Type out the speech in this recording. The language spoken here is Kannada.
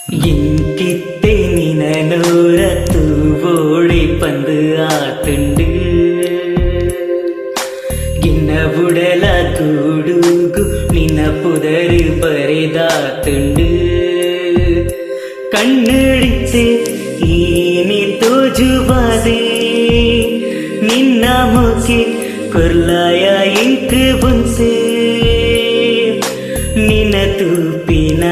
ಇಂಕಿತ್ತೆ ನಿನನೂರ ತೂವೋಳಿ ಪಂದು ಆತುಂಡು ಗಿನ್ನ ಬುಡಲ ಕೂಡುಗು ನಿನ್ನ ಪುದರು ಬರೆದಾತುಂಡು ಕಣ್ಣಿಡಿತೆ ಈನಿ ತೋಜುಬಾದೆ ನಿನ್ನ ಮುಖೆ ಕೊರ್ಲಾಯ ಇಂಕ್ ಬುನ್ಸೆ ನಿನ್ನ ತೂಪಿನ